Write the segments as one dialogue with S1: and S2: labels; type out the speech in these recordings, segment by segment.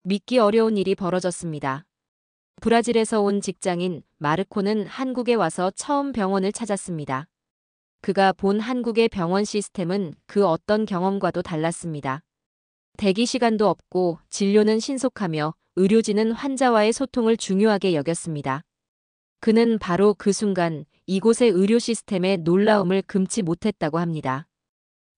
S1: 믿기 어려운 일이 벌어졌습니다. 브라질에서 온 직장인 마르코는 한국에 와서 처음 병원을 찾았습니다. 그가 본 한국의 병원 시스템은 그 어떤 경험과도 달랐습니다. 대기 시간도 없고 진료는 신속하며 의료진은 환자와의 소통을 중요하게 여겼습니다. 그는 바로 그 순간 이곳의 의료 시스템의 놀라움을 금치 못했다고 합니다.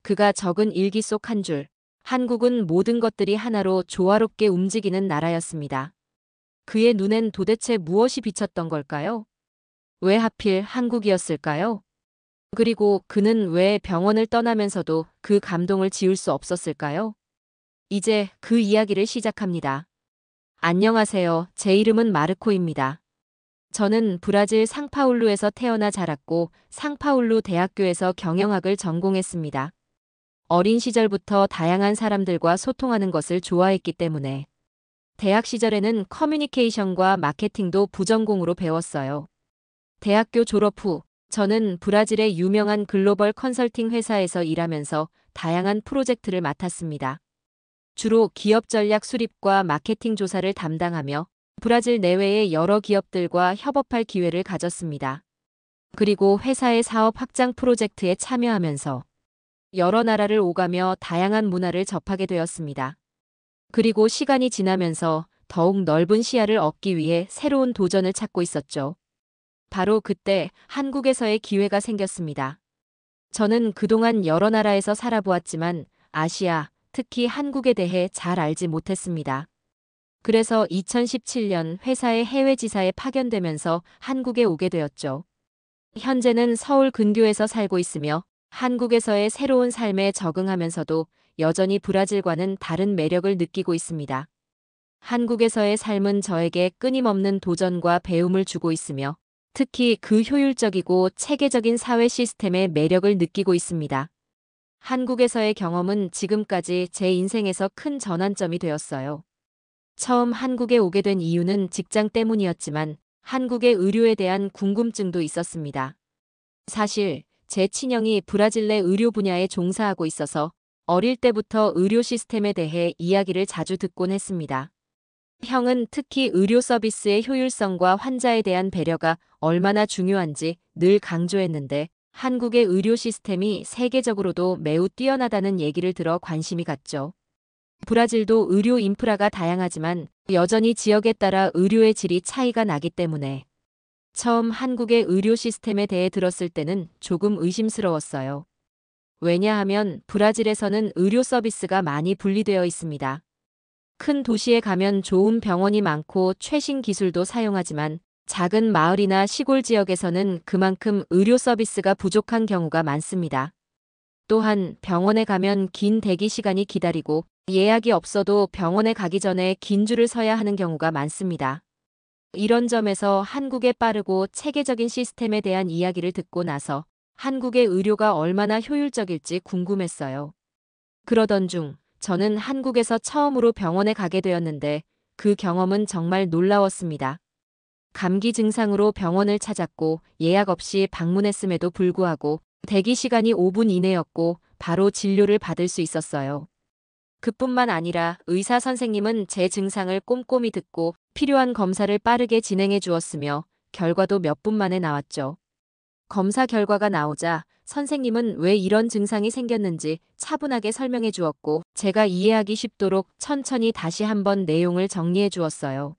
S1: 그가 적은 일기 속 한 줄, 한국은 모든 것들이 하나로 조화롭게 움직이는 나라였습니다. 그의 눈엔 도대체 무엇이 비쳤던 걸까요? 왜 하필 한국이었을까요? 그리고 그는 왜 병원을 떠나면서도 그 감동을 지울 수 없었을까요? 이제 그 이야기를 시작합니다. 안녕하세요. 제 이름은 마르코입니다. 저는 브라질 상파울루에서 태어나 자랐고 상파울루 대학교에서 경영학을 전공했습니다. 어린 시절부터 다양한 사람들과 소통하는 것을 좋아했기 때문에 대학 시절에는 커뮤니케이션과 마케팅도 부전공으로 배웠어요. 대학교 졸업 후 저는 브라질의 유명한 글로벌 컨설팅 회사에서 일하면서 다양한 프로젝트를 맡았습니다. 주로 기업 전략 수립과 마케팅 조사를 담당하며 브라질 내외의 여러 기업들과 협업할 기회를 가졌습니다. 그리고 회사의 사업 확장 프로젝트에 참여하면서 여러 나라를 오가며 다양한 문화를 접하게 되었습니다. 그리고 시간이 지나면서 더욱 넓은 시야를 얻기 위해 새로운 도전을 찾고 있었죠. 바로 그때 한국에서의 기회가 생겼습니다. 저는 그동안 여러 나라에서 살아보았지만 아시아, 특히 한국에 대해 잘 알지 못했습니다. 그래서 2017년 회사의 해외 지사에 파견되면서 한국에 오게 되었죠. 현재는 서울 근교에서 살고 있으며 한국에서의 새로운 삶에 적응하면서도 여전히 브라질과는 다른 매력을 느끼고 있습니다. 한국에서의 삶은 저에게 끊임없는 도전과 배움을 주고 있으며 특히 그 효율적이고 체계적인 사회 시스템의 매력을 느끼고 있습니다. 한국에서의 경험은 지금까지 제 인생에서 큰 전환점이 되었어요. 처음 한국에 오게 된 이유는 직장 때문이었지만 한국의 의료에 대한 궁금증도 있었습니다. 사실 제 친형이 브라질 내 의료 분야에 종사하고 있어서 어릴 때부터 의료 시스템에 대해 이야기를 자주 듣곤 했습니다. 형은 특히 의료 서비스의 효율성과 환자에 대한 배려가 얼마나 중요한지 늘 강조했는데 한국의 의료 시스템이 세계적으로도 매우 뛰어나다는 얘기를 들어 관심이 갔죠. 브라질도 의료 인프라가 다양하지만 여전히 지역에 따라 의료의 질이 차이가 나기 때문에 처음 한국의 의료 시스템에 대해 들었을 때는 조금 의심스러웠어요. 왜냐하면 브라질에서는 의료 서비스가 많이 분리되어 있습니다. 큰 도시에 가면 좋은 병원이 많고 최신 기술도 사용하지만 작은 마을이나 시골 지역에서는 그만큼 의료 서비스가 부족한 경우가 많습니다. 또한 병원에 가면 긴 대기 시간이 기다리고 예약이 없어도 병원에 가기 전에 긴 줄을 서야 하는 경우가 많습니다. 이런 점에서 한국의 빠르고 체계적인 시스템에 대한 이야기를 듣고 나서 한국의 의료가 얼마나 효율적일지 궁금했어요. 그러던 중 저는 한국에서 처음으로 병원에 가게 되었는데 그 경험은 정말 놀라웠습니다. 감기 증상으로 병원을 찾았고 예약 없이 방문했음에도 불구하고 대기 시간이 5분 이내였고 바로 진료를 받을 수 있었어요. 그뿐만 아니라 의사 선생님은 제 증상을 꼼꼼히 듣고 필요한 검사를 빠르게 진행해 주었으며 결과도 몇 분 만에 나왔죠. 검사 결과가 나오자 선생님은 왜 이런 증상이 생겼는지 차분하게 설명해 주었고 제가 이해하기 쉽도록 천천히 다시 한번 내용을 정리해 주었어요.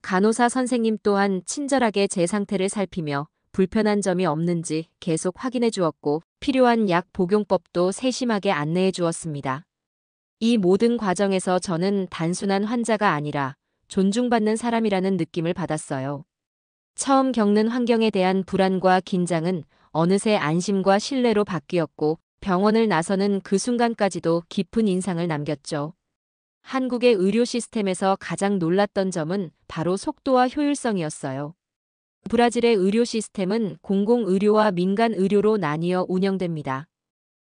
S1: 간호사 선생님 또한 친절하게 제 상태를 살피며 불편한 점이 없는지 계속 확인해 주었고 필요한 약 복용법도 세심하게 안내해 주었습니다. 이 모든 과정에서 저는 단순한 환자가 아니라 존중받는 사람이라는 느낌을 받았어요. 처음 겪는 환경에 대한 불안과 긴장은 어느새 안심과 신뢰로 바뀌었고 병원을 나서는 그 순간까지도 깊은 인상을 남겼죠. 한국의 의료 시스템에서 가장 놀랐던 점은 바로 속도와 효율성이었어요. 브라질의 의료 시스템은 공공의료와 민간의료로 나뉘어 운영됩니다.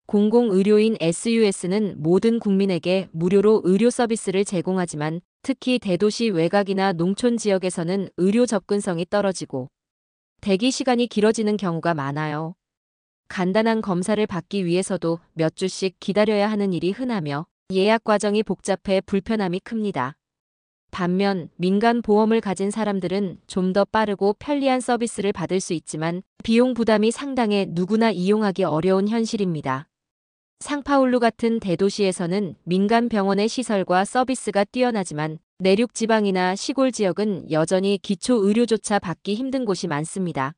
S1: 공공의료인 SUS는 모든 국민에게 무료로 의료 서비스를 제공하지만 특히 대도시 외곽이나 농촌 지역에서는 의료 접근성이 떨어지고 대기 시간이 길어지는 경우가 많아요. 간단한 검사를 받기 위해서도 몇 주씩 기다려야 하는 일이 흔하며 예약 과정이 복잡해 불편함이 큽니다. 반면 민간 보험을 가진 사람들은 좀 더 빠르고 편리한 서비스를 받을 수 있지만 비용 부담이 상당해 누구나 이용하기 어려운 현실입니다. 상파울루 같은 대도시에서는 민간 병원의 시설과 서비스가 뛰어나지만 내륙 지방이나 시골 지역은 여전히 기초 의료조차 받기 힘든 곳이 많습니다.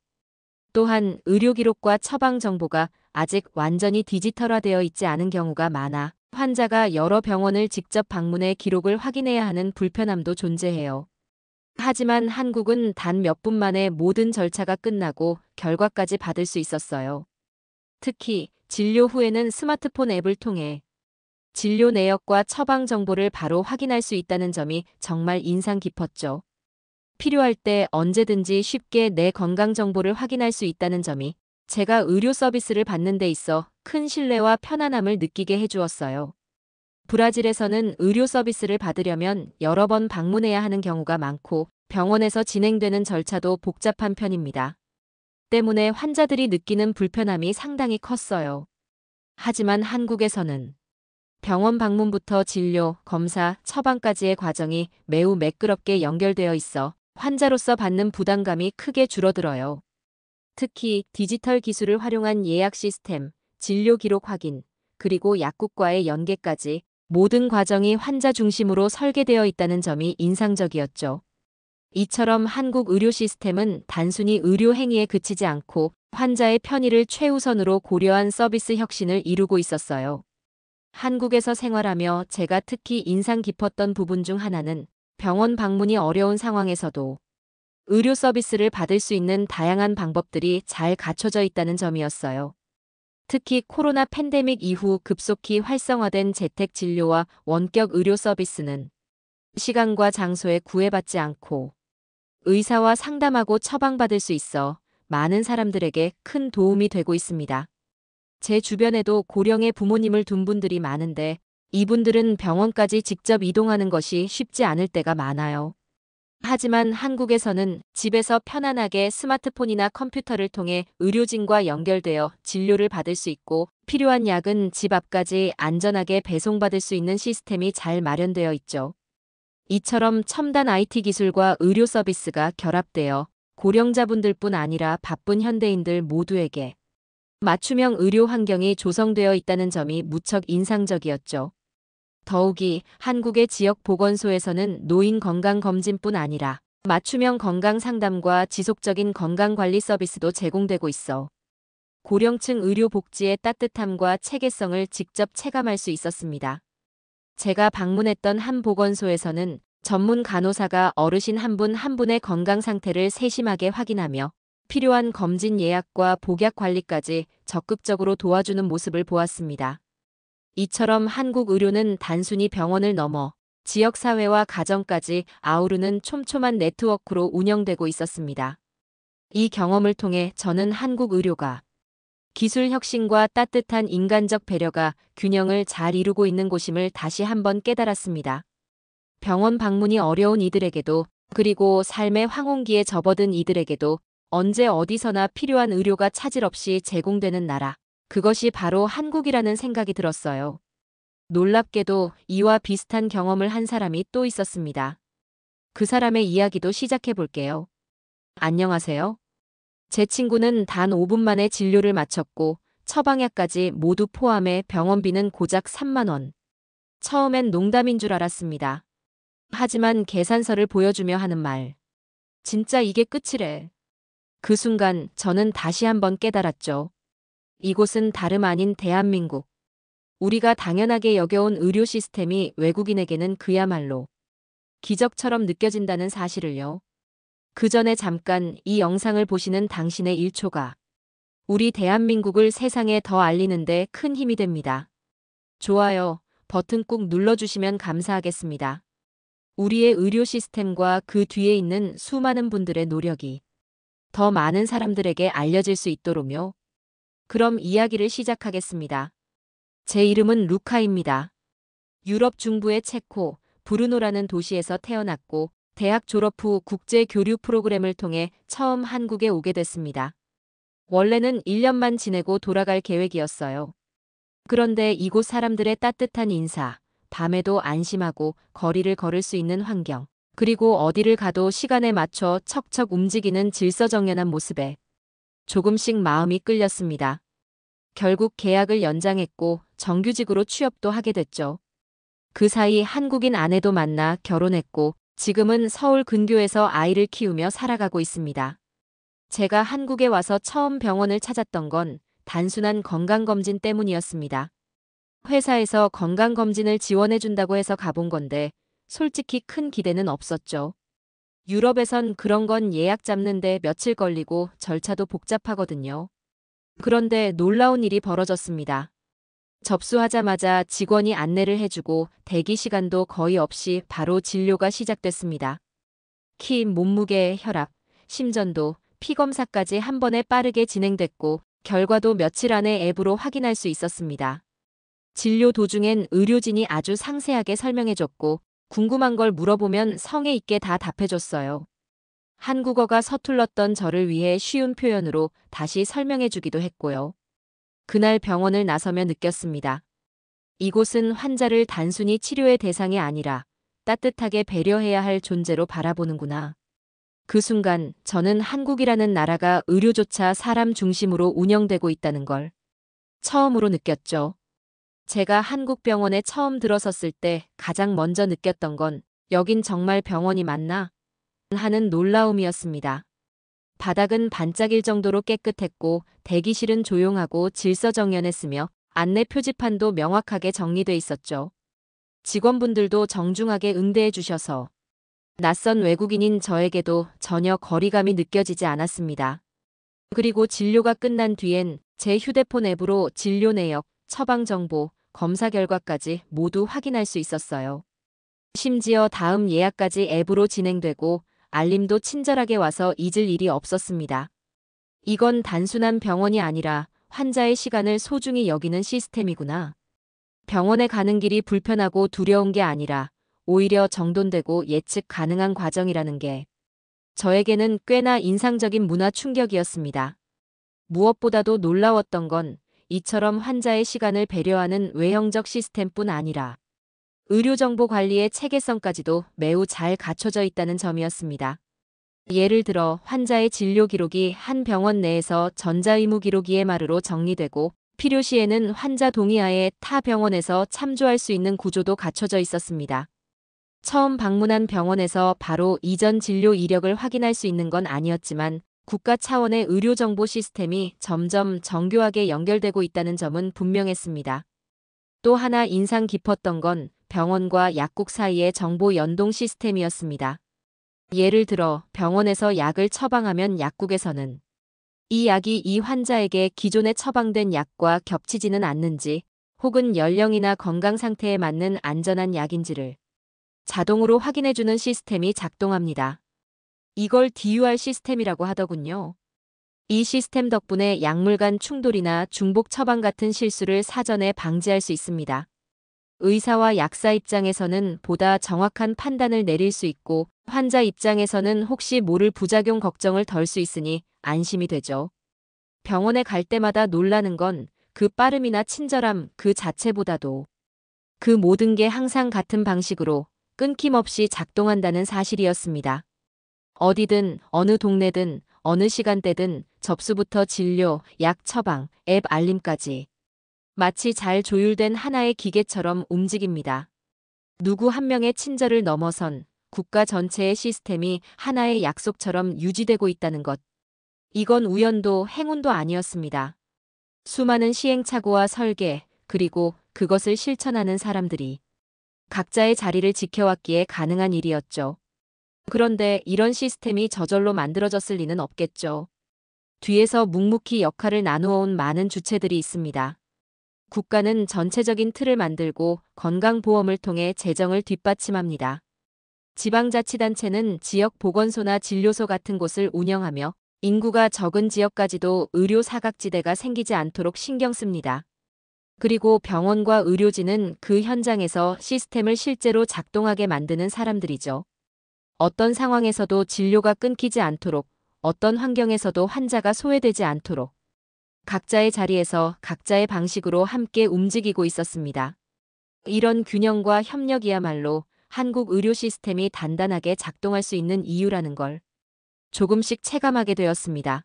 S1: 또한 의료 기록과 처방 정보가 아직 완전히 디지털화되어 있지 않은 경우가 많아 환자가 여러 병원을 직접 방문해 기록을 확인해야 하는 불편함도 존재해요. 하지만 한국은 단 몇 분 만에 모든 절차가 끝나고 결과까지 받을 수 있었어요. 특히 진료 후에는 스마트폰 앱을 통해 진료 내역과 처방 정보를 바로 확인할 수 있다는 점이 정말 인상 깊었죠. 필요할 때 언제든지 쉽게 내 건강 정보를 확인할 수 있다는 점이 제가 의료 서비스를 받는 데 있어 큰 신뢰와 편안함을 느끼게 해주었어요. 브라질에서는 의료 서비스를 받으려면 여러 번 방문해야 하는 경우가 많고 병원에서 진행되는 절차도 복잡한 편입니다. 때문에 환자들이 느끼는 불편함이 상당히 컸어요. 하지만 한국에서는 병원 방문부터 진료, 검사, 처방까지의 과정이 매우 매끄럽게 연결되어 있어 환자로서 받는 부담감이 크게 줄어들어요. 특히 디지털 기술을 활용한 예약 시스템, 진료 기록 확인, 그리고 약국과의 연계까지 모든 과정이 환자 중심으로 설계되어 있다는 점이 인상적이었죠. 이처럼 한국 의료 시스템은 단순히 의료 행위에 그치지 않고 환자의 편의를 최우선으로 고려한 서비스 혁신을 이루고 있었어요. 한국에서 생활하며 제가 특히 인상 깊었던 부분 중 하나는 병원 방문이 어려운 상황에서도 의료 서비스를 받을 수 있는 다양한 방법들이 잘 갖춰져 있다는 점이었어요. 특히 코로나 팬데믹 이후 급속히 활성화된 재택 진료와 원격 의료 서비스는 시간과 장소에 구애받지 않고 의사와 상담하고 처방받을 수 있어 많은 사람들에게 큰 도움이 되고 있습니다. 제 주변에도 고령의 부모님을 둔 분들이 많은데 이분들은 병원까지 직접 이동하는 것이 쉽지 않을 때가 많아요. 하지만 한국에서는 집에서 편안하게 스마트폰이나 컴퓨터를 통해 의료진과 연결되어 진료를 받을 수 있고 필요한 약은 집 앞까지 안전하게 배송받을 수 있는 시스템이 잘 마련되어 있죠. 이처럼 첨단 IT 기술과 의료 서비스가 결합되어 고령자분들뿐 아니라 바쁜 현대인들 모두에게 맞춤형 의료 환경이 조성되어 있다는 점이 무척 인상적이었죠. 더욱이 한국의 지역 보건소에서는 노인 건강검진뿐 아니라 맞춤형 건강상담과 지속적인 건강관리 서비스도 제공되고 있어 고령층 의료 복지의 따뜻함과 체계성을 직접 체감할 수 있었습니다. 제가 방문했던 한 보건소에서는 전문 간호사가 어르신 한 분 한 분의 건강 상태를 세심하게 확인하며 필요한 검진 예약과 복약 관리까지 적극적으로 도와주는 모습을 보았습니다. 이처럼 한국 의료는 단순히 병원을 넘어 지역사회와 가정까지 아우르는 촘촘한 네트워크로 운영되고 있었습니다. 이 경험을 통해 저는 한국 의료가 기술 혁신과 따뜻한 인간적 배려가 균형을 잘 이루고 있는 곳임을 다시 한번 깨달았습니다. 병원 방문이 어려운 이들에게도 그리고 삶의 황혼기에 접어든 이들에게도 언제 어디서나 필요한 의료가 차질 없이 제공되는 나라. 그것이 바로 한국이라는 생각이 들었어요. 놀랍게도 이와 비슷한 경험을 한 사람이 또 있었습니다. 그 사람의 이야기도 시작해 볼게요. 안녕하세요. 제 친구는 단 5분 만에 진료를 마쳤고 처방약까지 모두 포함해 병원비는 고작 3만 원. 처음엔 농담인 줄 알았습니다. 하지만 계산서를 보여주며 하는 말. 진짜 이게 끝이래. 그 순간 저는 다시 한번 깨달았죠. 이곳은 다름 아닌 대한민국. 우리가 당연하게 여겨온 의료 시스템이 외국인에게는 그야말로 기적처럼 느껴진다는 사실을요. 그 전에 잠깐 이 영상을 보시는 당신의 1초가 우리 대한민국을 세상에 더 알리는데 큰 힘이 됩니다. 좋아요 버튼 꾹 눌러주시면 감사하겠습니다. 우리의 의료 시스템과 그 뒤에 있는 수많은 분들의 노력이 더 많은 사람들에게 알려질 수 있도록요. 그럼 이야기를 시작하겠습니다. 제 이름은 루카입니다. 유럽 중부의 체코, 브루노라는 도시에서 태어났고 대학 졸업 후 국제 교류 프로그램을 통해 처음 한국에 오게 됐습니다. 원래는 1년만 지내고 돌아갈 계획이었어요. 그런데 이곳 사람들의 따뜻한 인사, 밤에도 안심하고 거리를 걸을 수 있는 환경, 그리고 어디를 가도 시간에 맞춰 척척 움직이는 질서정연한 모습에 조금씩 마음이 끌렸습니다. 결국 계약을 연장했고 정규직으로 취업도 하게 됐죠. 그 사이 한국인 아내도 만나 결혼했고 지금은 서울 근교에서 아이를 키우며 살아가고 있습니다. 제가 한국에 와서 처음 병원을 찾았던 건 단순한 건강검진 때문이었습니다. 회사에서 건강검진을 지원해준다고 해서 가본 건데 솔직히 큰 기대는 없었죠. 유럽에선 그런 건 예약 잡는데 며칠 걸리고 절차도 복잡하거든요. 그런데 놀라운 일이 벌어졌습니다. 접수하자마자 직원이 안내를 해주고 대기 시간도 거의 없이 바로 진료가 시작됐습니다. 키, 몸무게, 혈압, 심전도, 피검사까지 한 번에 빠르게 진행됐고 결과도 며칠 안에 앱으로 확인할 수 있었습니다. 진료 도중엔 의료진이 아주 상세하게 설명해줬고 궁금한 걸 물어보면 성의 있게 다 답해줬어요. 한국어가 서툴렀던 저를 위해 쉬운 표현으로 다시 설명해주기도 했고요. 그날 병원을 나서며 느꼈습니다. 이곳은 환자를 단순히 치료의 대상이 아니라 따뜻하게 배려해야 할 존재로 바라보는구나. 그 순간 저는 한국이라는 나라가 의료조차 사람 중심으로 운영되고 있다는 걸 처음으로 느꼈죠. 제가 한국 병원에 처음 들어섰을 때 가장 먼저 느꼈던 건 여긴 정말 병원이 맞나? 하는 놀라움이었습니다. 바닥은 반짝일 정도로 깨끗했고 대기실은 조용하고 질서정연했으며 안내 표지판도 명확하게 정리돼 있었죠. 직원분들도 정중하게 응대해 주셔서 낯선 외국인인 저에게도 전혀 거리감이 느껴지지 않았습니다. 그리고 진료가 끝난 뒤엔 제 휴대폰 앱으로 진료 내역, 처방 정보, 검사 결과까지 모두 확인할 수 있었어요. 심지어 다음 예약까지 앱으로 진행되고 알림도 친절하게 와서 잊을 일이 없었습니다. 이건 단순한 병원이 아니라 환자의 시간을 소중히 여기는 시스템이구나. 병원에 가는 길이 불편하고 두려운 게 아니라 오히려 정돈되고 예측 가능한 과정이라는 게 저에게는 꽤나 인상적인 문화 충격이었습니다. 무엇보다도 놀라웠던 건 이처럼 환자의 시간을 배려하는 외형적 시스템뿐 아니라 의료정보 관리의 체계성까지도 매우 잘 갖춰져 있다는 점이었습니다. 예를 들어 환자의 진료 기록이 한 병원 내에서 전자의무 기록 EMR로 정리되고 필요시에는 환자 동의하에 타 병원에서 참조할 수 있는 구조도 갖춰져 있었습니다. 처음 방문한 병원에서 바로 이전 진료 이력을 확인할 수 있는 건 아니었지만 국가 차원의 의료정보 시스템이 점점 정교하게 연결되고 있다는 점은 분명했습니다. 또 하나 인상 깊었던 건 병원과 약국 사이의 정보 연동 시스템이었습니다. 예를 들어 병원에서 약을 처방하면 약국에서는 이 약이 이 환자에게 기존에 처방된 약과 겹치지는 않는지 혹은 연령이나 건강 상태에 맞는 안전한 약인지를 자동으로 확인해주는 시스템이 작동합니다. 이걸 DUR 시스템이라고 하더군요. 이 시스템 덕분에 약물 간 충돌이나 중복 처방 같은 실수를 사전에 방지할 수 있습니다. 의사와 약사 입장에서는 보다 정확한 판단을 내릴 수 있고 환자 입장에서는 혹시 모를 부작용 걱정을 덜 수 있으니 안심이 되죠. 병원에 갈 때마다 놀라는 건 그 빠름이나 친절함 그 자체보다도 그 모든 게 항상 같은 방식으로 끊김없이 작동한다는 사실이었습니다. 어디든 어느 동네든 어느 시간대든 접수부터 진료, 약 처방, 앱 알림까지 마치 잘 조율된 하나의 기계처럼 움직입니다. 누구 한 명의 친절을 넘어선 국가 전체의 시스템이 하나의 약속처럼 유지되고 있다는 것. 이건 우연도 행운도 아니었습니다. 수많은 시행착오와 설계, 그리고 그것을 실천하는 사람들이 각자의 자리를 지켜왔기에 가능한 일이었죠. 그런데 이런 시스템이 저절로 만들어졌을 리는 없겠죠. 뒤에서 묵묵히 역할을 나누어온 많은 주체들이 있습니다. 국가는 전체적인 틀을 만들고 건강보험을 통해 재정을 뒷받침합니다. 지방자치단체는 지역보건소나 진료소 같은 곳을 운영하며 인구가 적은 지역까지도 의료 사각지대가 생기지 않도록 신경 씁니다. 그리고 병원과 의료진은 그 현장에서 시스템을 실제로 작동하게 만드는 사람들이죠. 어떤 상황에서도 진료가 끊기지 않도록, 어떤 환경에서도 환자가 소외되지 않도록 각자의 자리에서 각자의 방식으로 함께 움직이고 있었습니다. 이런 균형과 협력이야말로 한국 의료 시스템이 단단하게 작동할 수 있는 이유라는 걸 조금씩 체감하게 되었습니다.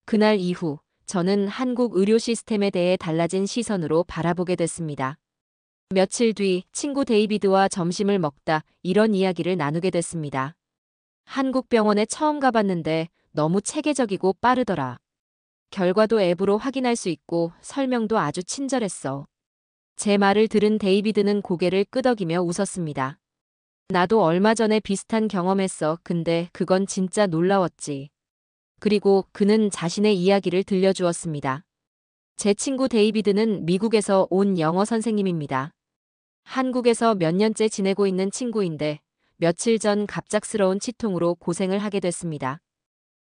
S1: 그날 이후 저는 한국 의료 시스템에 대해 달라진 시선으로 바라보게 됐습니다. 며칠 뒤 친구 데이비드와 점심을 먹다 이런 이야기를 나누게 됐습니다. 한국 병원에 처음 가봤는데 너무 체계적이고 빠르더라. 결과도 앱으로 확인할 수 있고 설명도 아주 친절했어. 제 말을 들은 데이비드는 고개를 끄덕이며 웃었습니다. 나도 얼마 전에 비슷한 경험했어. 근데 그건 진짜 놀라웠지. 그리고 그는 자신의 이야기를 들려주었습니다. 제 친구 데이비드는 미국에서 온 영어 선생님입니다. 한국에서 몇 년째 지내고 있는 친구인데 며칠 전 갑작스러운 치통으로 고생을 하게 됐습니다.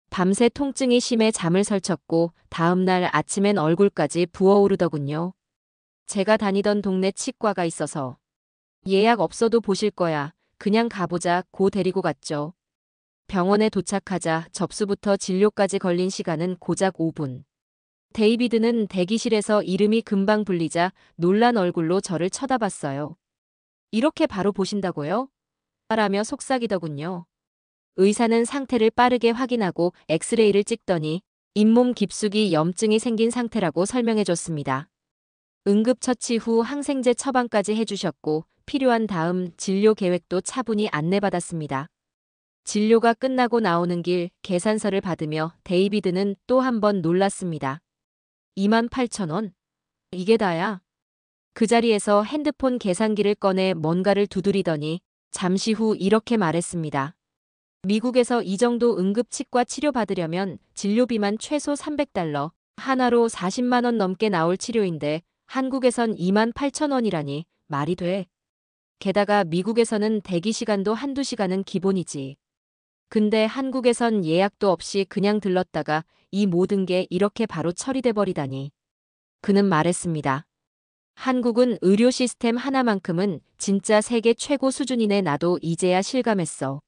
S1: 밤새 통증이 심해 잠을 설쳤고 다음 날 아침엔 얼굴까지 부어오르더군요. 제가 다니던 동네 치과가 있어서 예약 없어도 보실 거야. 그냥 가보자 고 데리고 갔죠. 병원에 도착하자 접수부터 진료까지 걸린 시간은 고작 5분. 데이비드는 대기실에서 이름이 금방 불리자 놀란 얼굴로 저를 쳐다봤어요. 이렇게 바로 보신다고요? 라며 속삭이더군요. 의사는 상태를 빠르게 확인하고 엑스레이를 찍더니 잇몸 깊숙이 염증이 생긴 상태라고 설명해줬습니다. 응급처치 후 항생제 처방까지 해주셨고 필요한 다음 진료 계획도 차분히 안내받았습니다. 진료가 끝나고 나오는 길 계산서를 받으며 데이비드는 또 한 번 놀랐습니다. 28,000원? 이게 다야? 그 자리에서 핸드폰 계산기를 꺼내 뭔가를 두드리더니 잠시 후 이렇게 말했습니다. 미국에서 이 정도 응급치과 치료받으려면 진료비만 최소 $300, 하나로 40만 원 넘게 나올 치료인데 한국에선 28,000원이라니 말이 돼. 게다가 미국에서는 대기 시간도 한두 시간은 기본이지. 근데 한국에선 예약도 없이 그냥 들렀다가 이 모든 게 이렇게 바로 처리돼 버리다니. 그는 말했습니다. 한국은 의료 시스템 하나만큼은 진짜 세계 최고 수준이네. 나도 이제야 실감했어.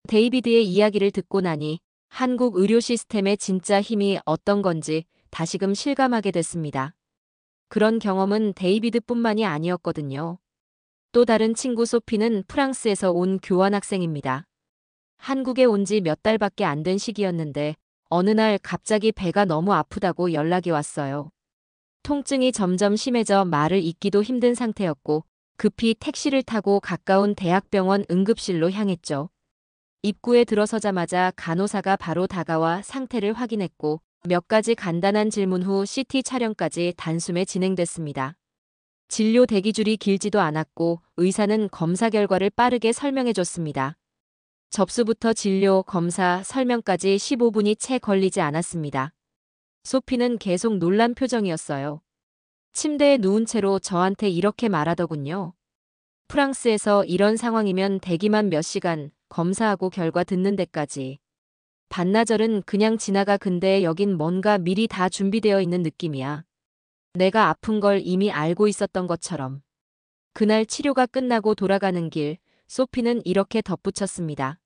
S1: 데이비드의 이야기를 듣고 나니 한국 의료 시스템의 진짜 힘이 어떤 건지 다시금 실감하게 됐습니다. 그런 경험은 데이비드뿐만이 아니었거든요. 또 다른 친구 소피는 프랑스에서 온 교환학생입니다. 한국에 온 지 몇 달밖에 안 된 시기였는데 어느 날 갑자기 배가 너무 아프다고 연락이 왔어요. 통증이 점점 심해져 말을 잇기도 힘든 상태였고 급히 택시를 타고 가까운 대학병원 응급실로 향했죠. 입구에 들어서자마자 간호사가 바로 다가와 상태를 확인했고 몇 가지 간단한 질문 후 CT 촬영까지 단숨에 진행됐습니다. 진료 대기줄이 길지도 않았고 의사는 검사 결과를 빠르게 설명해줬습니다. 접수부터 진료, 검사, 설명까지 15분이 채 걸리지 않았습니다. 소피는 계속 놀란 표정이었어요. 침대에 누운 채로 저한테 이렇게 말하더군요. 프랑스에서 이런 상황이면 대기만 몇 시간, 검사하고 결과 듣는 데까지. 반나절은 그냥 지나가. 근데 여긴 뭔가 미리 다 준비되어 있는 느낌이야. 내가 아픈 걸 이미 알고 있었던 것처럼. 그날 치료가 끝나고 돌아가는 길, 소피는 이렇게 덧붙였습니다.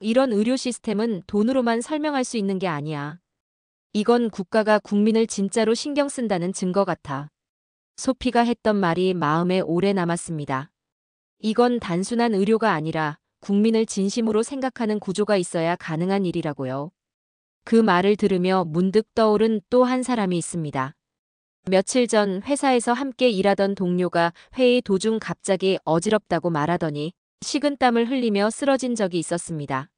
S1: 이런 의료 시스템은 돈으로만 설명할 수 있는 게 아니야. 이건 국가가 국민을 진짜로 신경 쓴다는 증거 같아. 소피가 했던 말이 마음에 오래 남았습니다. 이건 단순한 의료가 아니라 국민을 진심으로 생각하는 구조가 있어야 가능한 일이라고요. 그 말을 들으며 문득 떠오른 또 한 사람이 있습니다. 며칠 전 회사에서 함께 일하던 동료가 회의 도중 갑자기 어지럽다고 말하더니 식은땀을 흘리며 쓰러진 적이 있었습니다.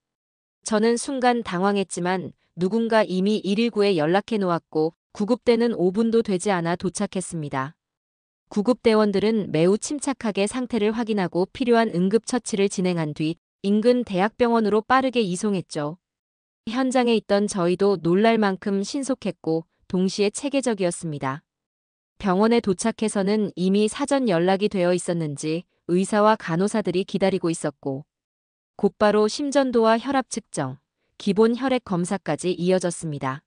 S1: 저는 순간 당황했지만 누군가 이미 119에 연락해 놓았고 구급대는 5분도 되지 않아 도착했습니다. 구급대원들은 매우 침착하게 상태를 확인하고 필요한 응급처치를 진행한 뒤 인근 대학병원으로 빠르게 이송했죠. 현장에 있던 저희도 놀랄 만큼 신속했고 동시에 체계적이었습니다. 병원에 도착해서는 이미 사전 연락이 되어 있었는지 의사와 간호사들이 기다리고 있었고 곧바로 심전도와 혈압 측정, 기본 혈액 검사까지 이어졌습니다.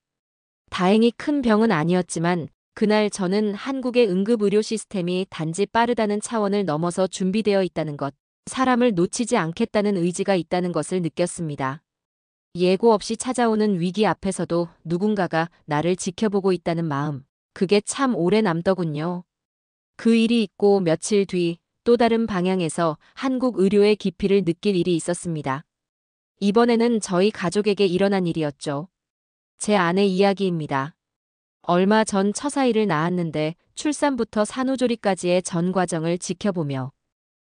S1: 다행히 큰 병은 아니었지만 그날 저는 한국의 응급의료 시스템이 단지 빠르다는 차원을 넘어서 준비되어 있다는 것, 사람을 놓치지 않겠다는 의지가 있다는 것을 느꼈습니다. 예고 없이 찾아오는 위기 앞에서도 누군가가 나를 지켜보고 있다는 마음, 그게 참 오래 남더군요. 그 일이 있고 며칠 뒤 또 다른 방향에서 한국 의료의 깊이를 느낄 일이 있었습니다. 이번에는 저희 가족에게 일어난 일이었죠. 제 아내 이야기입니다. 얼마 전 처사이를 낳았는데 출산부터 산후조리까지의 전 과정을 지켜보며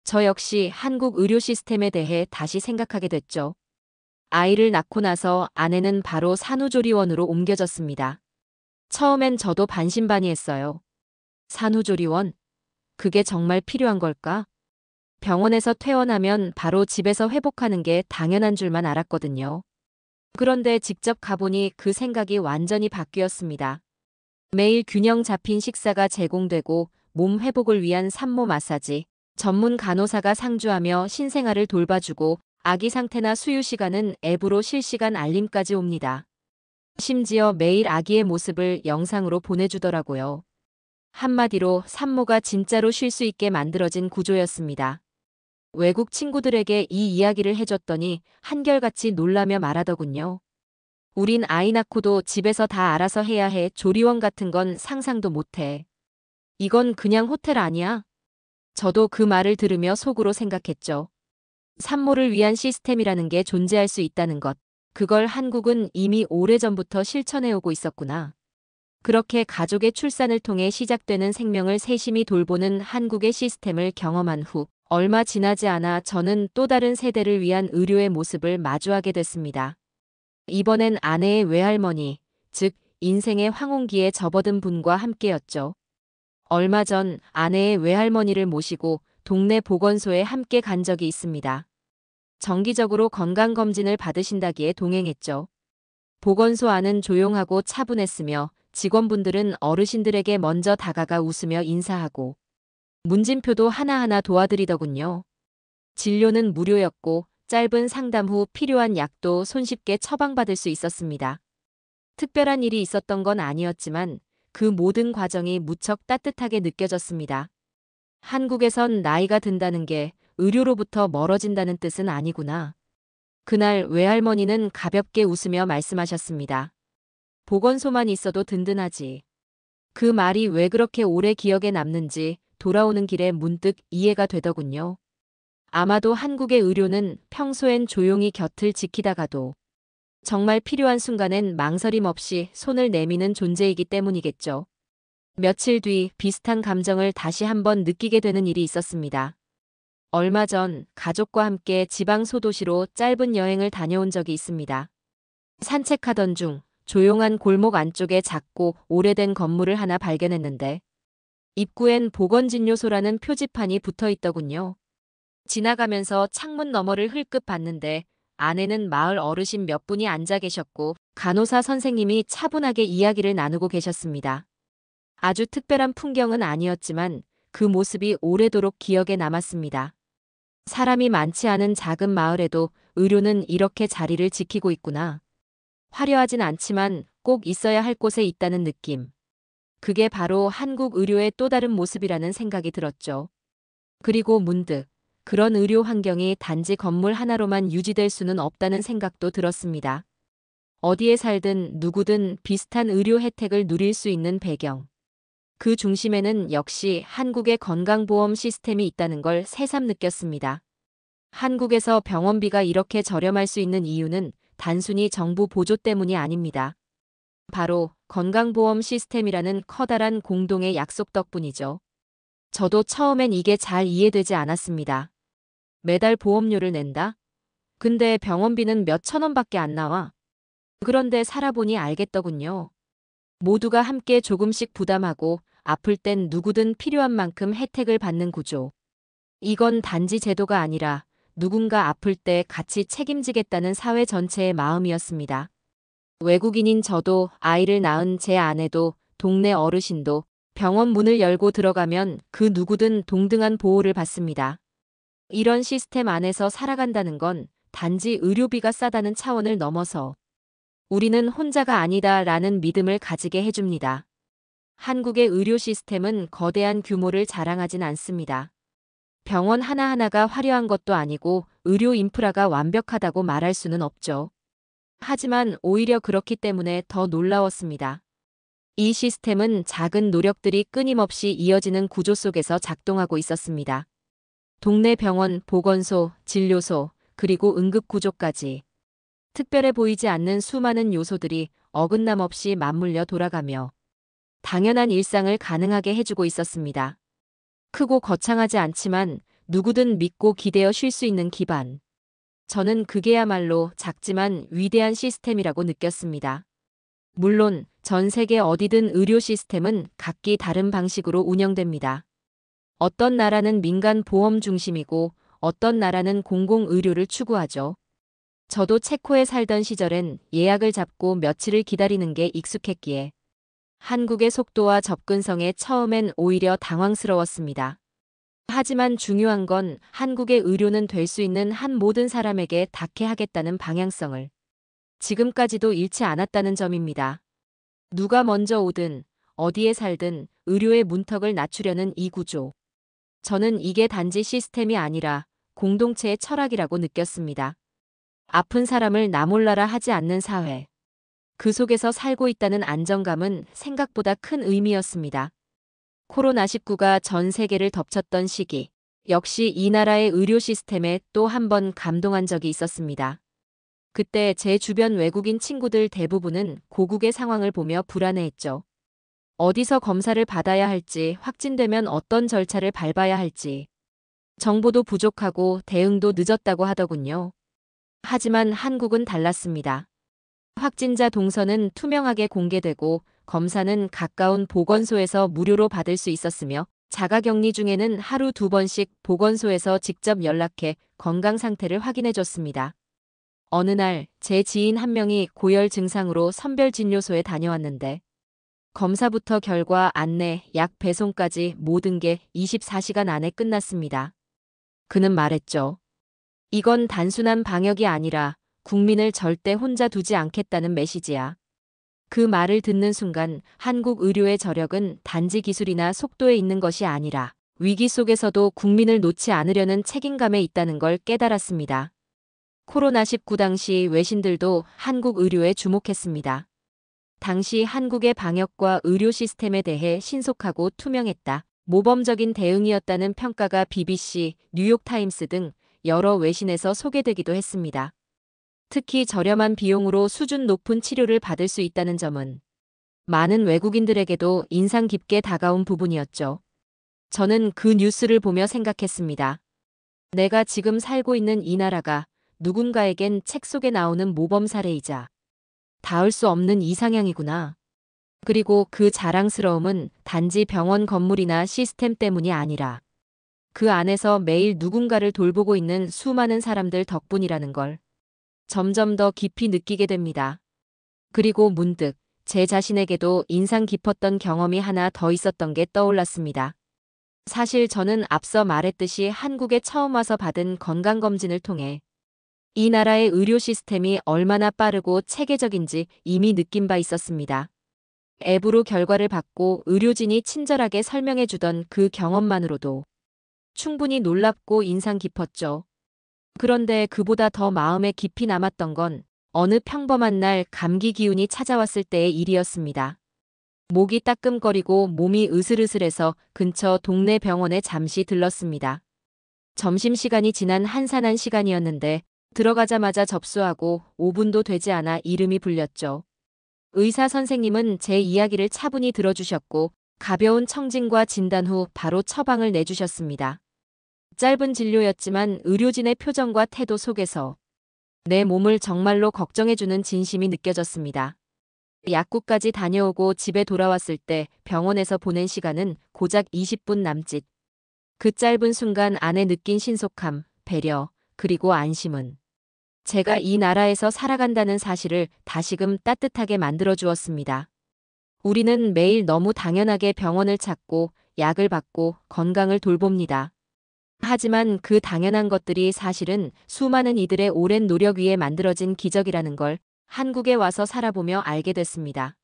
S1: 저 역시 한국 의료 시스템에 대해 다시 생각하게 됐죠. 아이를 낳고 나서 아내는 바로 산후조리원으로 옮겨졌습니다. 처음엔 저도 반신반의했어요. 산후조리원? 그게 정말 필요한 걸까? 병원에서 퇴원하면 바로 집에서 회복하는 게 당연한 줄만 알았거든요. 그런데 직접 가보니 그 생각이 완전히 바뀌었습니다. 매일 균형 잡힌 식사가 제공되고 몸 회복을 위한 산모 마사지, 전문 간호사가 상주하며 신생아를 돌봐주고 아기 상태나 수유 시간은 앱으로 실시간 알림까지 옵니다. 심지어 매일 아기의 모습을 영상으로 보내주더라고요. 한마디로 산모가 진짜로 쉴 수 있게 만들어진 구조였습니다. 외국 친구들에게 이 이야기를 해줬더니 한결같이 놀라며 말하더군요. 우린 아이 낳고도 집에서 다 알아서 해야 해. 조리원 같은 건 상상도 못해. 이건 그냥 호텔 아니야? 저도 그 말을 들으며 속으로 생각했죠. 산모를 위한 시스템이라는 게 존재할 수 있다는 것. 그걸 한국은 이미 오래전부터 실천해오고 있었구나. 그렇게 가족의 출산을 통해 시작되는 생명을 세심히 돌보는 한국의 시스템을 경험한 후 얼마 지나지 않아 저는 또 다른 세대를 위한 의료의 모습을 마주하게 됐습니다. 이번엔 아내의 외할머니, 즉 인생의 황혼기에 접어든 분과 함께였죠. 얼마 전 아내의 외할머니를 모시고 동네 보건소에 함께 간 적이 있습니다. 정기적으로 건강검진을 받으신다기에 동행했죠. 보건소 안은 조용하고 차분했으며 직원분들은 어르신들에게 먼저 다가가 웃으며 인사하고 문진표도 하나하나 도와드리더군요. 진료는 무료였고 짧은 상담 후 필요한 약도 손쉽게 처방받을 수 있었습니다. 특별한 일이 있었던 건 아니었지만 그 모든 과정이 무척 따뜻하게 느껴졌습니다. 한국에선 나이가 든다는 게 의료로부터 멀어진다는 뜻은 아니구나. 그날 외할머니는 가볍게 웃으며 말씀하셨습니다. 보건소만 있어도 든든하지. 그 말이 왜 그렇게 오래 기억에 남는지 돌아오는 길에 문득 이해가 되더군요. 아마도 한국의 의료는 평소엔 조용히 곁을 지키다가도 정말 필요한 순간엔 망설임 없이 손을 내미는 존재이기 때문이겠죠. 며칠 뒤 비슷한 감정을 다시 한번 느끼게 되는 일이 있었습니다. 얼마 전 가족과 함께 지방 소도시로 짧은 여행을 다녀온 적이 있습니다. 산책하던 중 조용한 골목 안쪽에 작고 오래된 건물을 하나 발견했는데 입구엔 보건진료소라는 표지판이 붙어 있더군요. 지나가면서 창문 너머를 흘끗 봤는데 안에는 마을 어르신 몇 분이 앉아 계셨고 간호사 선생님이 차분하게 이야기를 나누고 계셨습니다. 아주 특별한 풍경은 아니었지만 그 모습이 오래도록 기억에 남았습니다. 사람이 많지 않은 작은 마을에도 의료는 이렇게 자리를 지키고 있구나. 화려하진 않지만 꼭 있어야 할 곳에 있다는 느낌. 그게 바로 한국 의료의 또 다른 모습이라는 생각이 들었죠. 그리고 문득 그런 의료 환경이 단지 건물 하나로만 유지될 수는 없다는 생각도 들었습니다. 어디에 살든 누구든 비슷한 의료 혜택을 누릴 수 있는 배경. 그 중심에는 역시 한국의 건강보험 시스템이 있다는 걸 새삼 느꼈습니다. 한국에서 병원비가 이렇게 저렴할 수 있는 이유는 단순히 정부 보조 때문이 아닙니다. 바로 건강보험 시스템이라는 커다란 공동의 약속 덕분이죠. 저도 처음엔 이게 잘 이해되지 않았습니다. 매달 보험료를 낸다? 근데 병원비는 몇천 원밖에 안 나와. 그런데 살아보니 알겠더군요. 모두가 함께 조금씩 부담하고 아플 땐 누구든 필요한 만큼 혜택을 받는 구조. 이건 단지 제도가 아니라 누군가 아플 때 같이 책임지겠다는 사회 전체의 마음이었습니다. 외국인인 저도 아이를 낳은 제 아내도 동네 어르신도 병원 문을 열고 들어가면 그 누구든 동등한 보호를 받습니다. 이런 시스템 안에서 살아간다는 건 단지 의료비가 싸다는 차원을 넘어서 우리는 혼자가 아니다라는 믿음을 가지게 해줍니다. 한국의 의료 시스템은 거대한 규모를 자랑하진 않습니다. 병원 하나하나가 화려한 것도 아니고 의료 인프라가 완벽하다고 말할 수는 없죠. 하지만 오히려 그렇기 때문에 더 놀라웠습니다. 이 시스템은 작은 노력들이 끊임없이 이어지는 구조 속에서 작동하고 있었습니다. 동네 병원, 보건소, 진료소, 그리고 응급구조까지. 특별해 보이지 않는 수많은 요소들이 어긋남 없이 맞물려 돌아가며 당연한 일상을 가능하게 해주고 있었습니다. 크고 거창하지 않지만 누구든 믿고 기대어 쉴 수 있는 기반. 저는 그게야말로 작지만 위대한 시스템이라고 느꼈습니다. 물론 전 세계 어디든 의료 시스템은 각기 다른 방식으로 운영됩니다. 어떤 나라는 민간 보험 중심이고 어떤 나라는 공공의료를 추구하죠. 저도 체코에 살던 시절엔 예약을 잡고 며칠을 기다리는 게 익숙했기에 한국의 속도와 접근성에 처음엔 오히려 당황스러웠습니다. 하지만 중요한 건 한국의 의료는 될 수 있는 한 모든 사람에게 닿게 하겠다는 방향성을 지금까지도 잃지 않았다는 점입니다. 누가 먼저 오든 어디에 살든 의료의 문턱을 낮추려는 이 구조. 저는 이게 단지 시스템이 아니라 공동체의 철학이라고 느꼈습니다. 아픈 사람을 나 몰라라 하지 않는 사회. 그 속에서 살고 있다는 안정감은 생각보다 큰 의미였습니다. 코로나19가 전 세계를 덮쳤던 시기. 역시 이 나라의 의료 시스템에 또 한 번 감동한 적이 있었습니다. 그때 제 주변 외국인 친구들 대부분은 고국의 상황을 보며 불안해했죠. 어디서 검사를 받아야 할지, 확진되면 어떤 절차를 밟아야 할지. 정보도 부족하고 대응도 늦었다고 하더군요. 하지만 한국은 달랐습니다. 확진자 동선은 투명하게 공개되고 검사는 가까운 보건소에서 무료로 받을 수 있었으며 자가격리 중에는 하루 2번씩 보건소에서 직접 연락해 건강 상태를 확인해 줬습니다. 어느 날 제 지인 한 명이 고열 증상으로 선별진료소에 다녀왔는데 검사부터 결과 안내, 약 배송까지 모든 게 24시간 안에 끝났습니다. 그는 말했죠. 이건 단순한 방역이 아니라 국민을 절대 혼자 두지 않겠다는 메시지야. 그 말을 듣는 순간 한국 의료의 저력은 단지 기술이나 속도에 있는 것이 아니라 위기 속에서도 국민을 놓지 않으려는 책임감에 있다는 걸 깨달았습니다. 코로나19 당시 외신들도 한국 의료에 주목했습니다. 당시 한국의 방역과 의료 시스템에 대해 신속하고 투명했다. 모범적인 대응이었다는 평가가 BBC, 뉴욕타임스 등 여러 외신에서 소개되기도 했습니다. 특히 저렴한 비용으로 수준 높은 치료를 받을 수 있다는 점은 많은 외국인들에게도 인상 깊게 다가온 부분이었죠. 저는 그 뉴스를 보며 생각했습니다. 내가 지금 살고 있는 이 나라가 누군가에겐 책 속에 나오는 모범 사례이자 닿을 수 없는 이상향이구나. 그리고 그 자랑스러움은 단지 병원 건물이나 시스템 때문이 아니라 그 안에서 매일 누군가를 돌보고 있는 수많은 사람들 덕분이라는 걸 점점 더 깊이 느끼게 됩니다. 그리고 문득 제 자신에게도 인상 깊었던 경험이 하나 더 있었던 게 떠올랐습니다. 사실 저는 앞서 말했듯이 한국에 처음 와서 받은 건강검진을 통해 이 나라의 의료 시스템이 얼마나 빠르고 체계적인지 이미 느낀 바 있었습니다. 앱으로 결과를 받고 의료진이 친절하게 설명해 주던 그 경험만으로도 충분히 놀랍고 인상 깊었죠. 그런데 그보다 더 마음에 깊이 남았던 건 어느 평범한 날 감기 기운이 찾아왔을 때의 일이었습니다. 목이 따끔거리고 몸이 으슬으슬해서 근처 동네 병원에 잠시 들렀습니다. 점심시간이 지난 한산한 시간이었는데 들어가자마자 접수하고 5분도 되지 않아 이름이 불렸죠. 의사 선생님은 제 이야기를 차분히 들어주셨고 가벼운 청진과 진단 후 바로 처방을 내주셨습니다. 짧은 진료였지만 의료진의 표정과 태도 속에서 내 몸을 정말로 걱정해주는 진심이 느껴졌습니다. 약국까지 다녀오고 집에 돌아왔을 때 병원에서 보낸 시간은 고작 20분 남짓. 그 짧은 순간 안에 느낀 신속함, 배려, 그리고 안심은 제가 이 나라에서 살아간다는 사실을 다시금 따뜻하게 만들어 주었습니다. 우리는 매일 너무 당연하게 병원을 찾고 약을 받고 건강을 돌봅니다. 하지만 그 당연한 것들이 사실은 수많은 이들의 오랜 노력 위에 만들어진 기적이라는 걸 한국에 와서 살아보며 알게 됐습니다.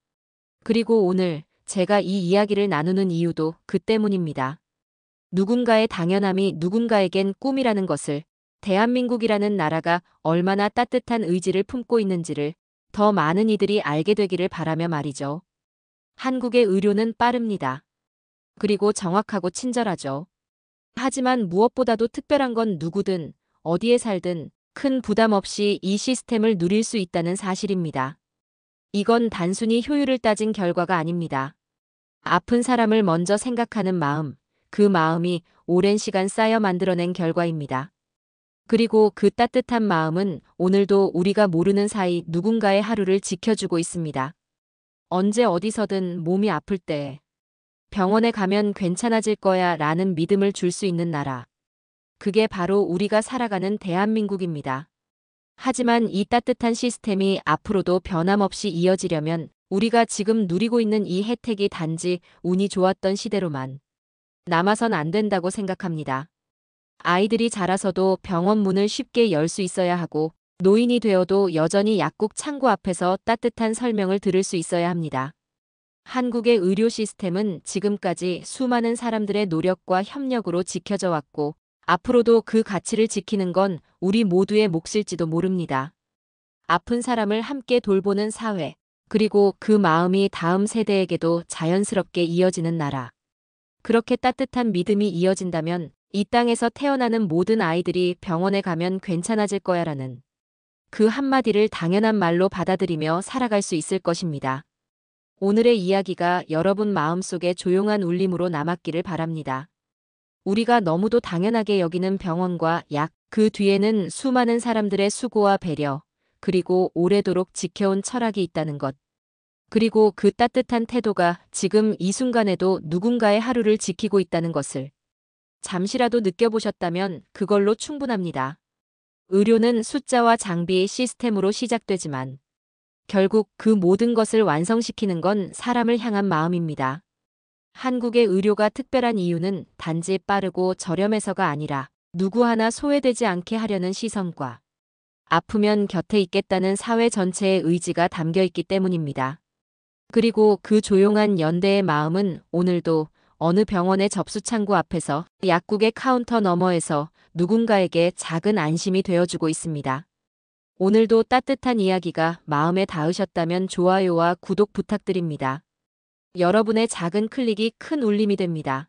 S1: 그리고 오늘 제가 이 이야기를 나누는 이유도 그 때문입니다. 누군가의 당연함이 누군가에겐 꿈이라는 것을, 대한민국이라는 나라가 얼마나 따뜻한 의지를 품고 있는지를 더 많은 이들이 알게 되기를 바라며 말이죠. 한국의 의료는 빠릅니다. 그리고 정확하고 친절하죠. 하지만 무엇보다도 특별한 건 누구든 어디에 살든 큰 부담 없이 이 시스템을 누릴 수 있다는 사실입니다. 이건 단순히 효율을 따진 결과가 아닙니다. 아픈 사람을 먼저 생각하는 마음, 그 마음이 오랜 시간 쌓여 만들어낸 결과입니다. 그리고 그 따뜻한 마음은 오늘도 우리가 모르는 사이 누군가의 하루를 지켜주고 있습니다. 언제 어디서든 몸이 아플 때 병원에 가면 괜찮아질 거야 라는 믿음을 줄 수 있는 나라. 그게 바로 우리가 살아가는 대한민국입니다. 하지만 이 따뜻한 시스템이 앞으로도 변함없이 이어지려면 우리가 지금 누리고 있는 이 혜택이 단지 운이 좋았던 시대로만 남아선 안 된다고 생각합니다. 아이들이 자라서도 병원 문을 쉽게 열 수 있어야 하고 노인이 되어도 여전히 약국 창구 앞에서 따뜻한 설명을 들을 수 있어야 합니다. 한국의 의료 시스템은 지금까지 수많은 사람들의 노력과 협력으로 지켜져 왔고 앞으로도 그 가치를 지키는 건 우리 모두의 몫일지도 모릅니다. 아픈 사람을 함께 돌보는 사회, 그리고 그 마음이 다음 세대에게도 자연스럽게 이어지는 나라. 그렇게 따뜻한 믿음이 이어진다면 이 땅에서 태어나는 모든 아이들이 병원에 가면 괜찮아질 거야라는 그 한마디를 당연한 말로 받아들이며 살아갈 수 있을 것입니다. 오늘의 이야기가 여러분 마음속에 조용한 울림으로 남았기를 바랍니다. 우리가 너무도 당연하게 여기는 병원과 약, 그 뒤에는 수많은 사람들의 수고와 배려, 그리고 오래도록 지켜온 철학이 있다는 것. 그리고 그 따뜻한 태도가 지금 이 순간에도 누군가의 하루를 지키고 있다는 것을 잠시라도 느껴보셨다면 그걸로 충분합니다. 의료는 숫자와 장비, 시스템으로 시작되지만 결국 그 모든 것을 완성시키는 건 사람을 향한 마음입니다. 한국의 의료가 특별한 이유는 단지 빠르고 저렴해서가 아니라 누구 하나 소외되지 않게 하려는 시선과 아프면 곁에 있겠다는 사회 전체의 의지가 담겨 있기 때문입니다. 그리고 그 조용한 연대의 마음은 오늘도 어느 병원의 접수 창구 앞에서 약국의 카운터 너머에서 누군가에게 작은 안심이 되어주고 있습니다. 오늘도 따뜻한 이야기가 마음에 닿으셨다면 좋아요와 구독 부탁드립니다. 여러분의 작은 클릭이 큰 울림이 됩니다.